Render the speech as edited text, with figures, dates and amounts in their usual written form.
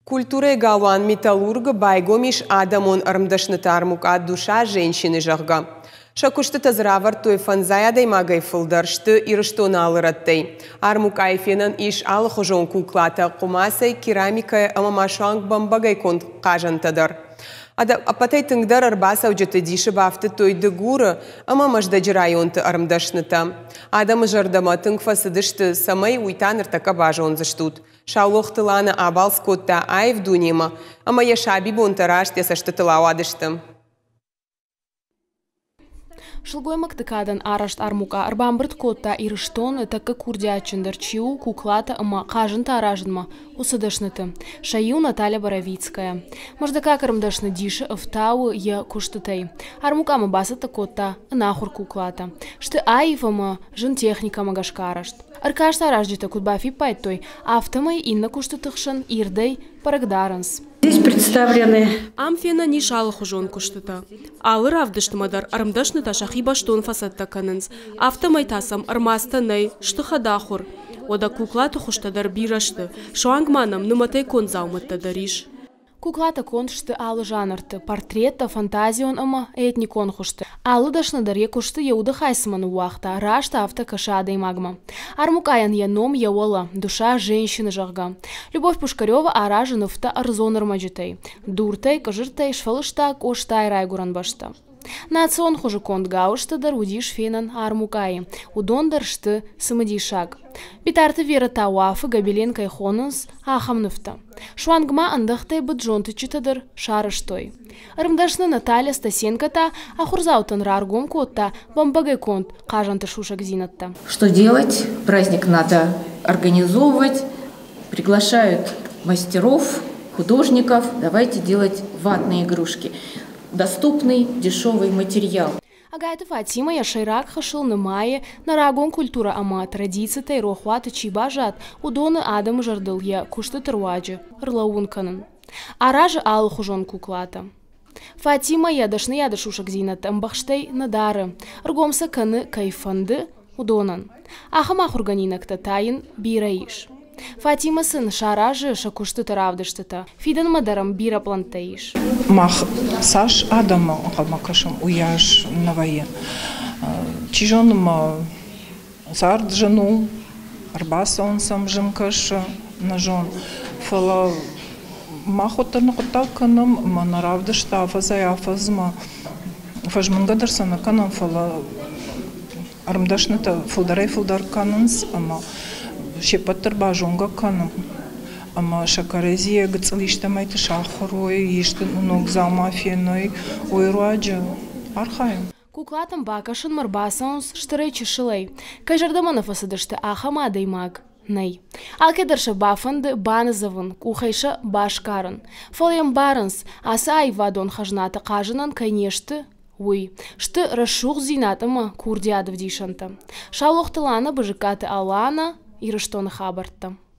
Культура галуан металлурга байгомиш адамон армдашнытармук от душа женщины жахга. Шакушты тазравар той фанзаядай магай фылдаршты ирыштона алыраттай. Армук айфенан иш алхожон куклата кумасай керамика амамашуанг бамбагай конт кажантадар. Апатай тыңдар арбаса уджеты диші бафты той дегуры амамаждаджи районты армдашныта. Адамы жардама тыңг фасыдышты самай уйтан ыртака бажон заштут. Шаулохтыланы абал скотта айв дунема, ама яшаби бонтарашт ясаштытыла адышты. Шылгоймак тыкадан арашт армука арбамбырт котта ирыштон такка курдячындар чиу куклата ама кажынта аражынма усыдышныты. Шаю Наталья Боровицкая. Мождака карымдашны диши втау я куштытай. Армука ма басата котта нахур куклата. Шты айвама жын техника магашкарашт. Аркашта араждита кудбафи пайтой автомай инна куштытыхшын ирдай парагдаранс. Здесь представлены Амфена нишалы хужон куштыта. Алыр авдыштымадар арымдашныта шахи баштон фасадта канынс. Автомайтасам армастанай штыхадахур. Ода куклата хуштадар бирашты. Шуангманам ныматай кон зауматтадариш. Куклата коншты алы жанрты, портрета, фантазион ама этни конхушты. Алы дашнадар якушты яуда хайсман уахта, рашта авта кашада и магма. Армукаян яном яола, душа женщины жахга. Любовь Пушкарева аража нуфта арзонар маджитай. Дуртай, кажыртай, шфалышта, коштай райгуран башта. Национ хуже конт гауштадар удиш фенан армукаи, удондар шты самадишаг. Питарты вера тауафы габеленка и хонанс ахамнуфта. Шуангма андахтай баджонты читадар шарыштой. Армдашна Наталья Стасенката ахурзаутан раргом котта бамбагай конт кажанты шушак зинатта. Что делать? Праздник надо организовывать. Приглашают мастеров, художников. Давайте делать ватные игрушки. Доступный, дешевый материал. Агайта Фатима я шайрак хашил на мае на рагон культура ама традицията и рохвата чибажат удоны адам жардыл я кушты труаджи рлаунканын. Аража ал хужон куклата. Фатима ядашны ядашушак зинат амбахштай надары. Ргомса каны кайфанды удонан. Ахамах урганинакта тайын бираиш. Фатима сын шаражы шакушты таравдыштыта. Фидан мадарам бира плантаиш. Мах саш адама қалмакашым уяш навае. Чижоным зард жену арбаса он сам жымкаш нажон. Фала махотарны құтталканым манаравдышта афазай афазма. Фажмангадарсана канам фала армдашныта фылдарай фылдар канынс ама шепаттар бажонга каным. Ама шакарезия гцлиштамайты шахрой, ишты ног замафеной, ойруаджа архаем. Куклатам бакашын марбасаунс штырай чешылай. Кайжардамана фасадышты ахама даймаг. Най. Алкедарша бафанды банызавын, кухайша башкарын. Фалям барынс, аса айвадон хажната кажынан кайнешты. Уй, шты рашух зинатама курдиадов дишанта. Шаулохтылана быжыкаты алана, ирыштона хабарта.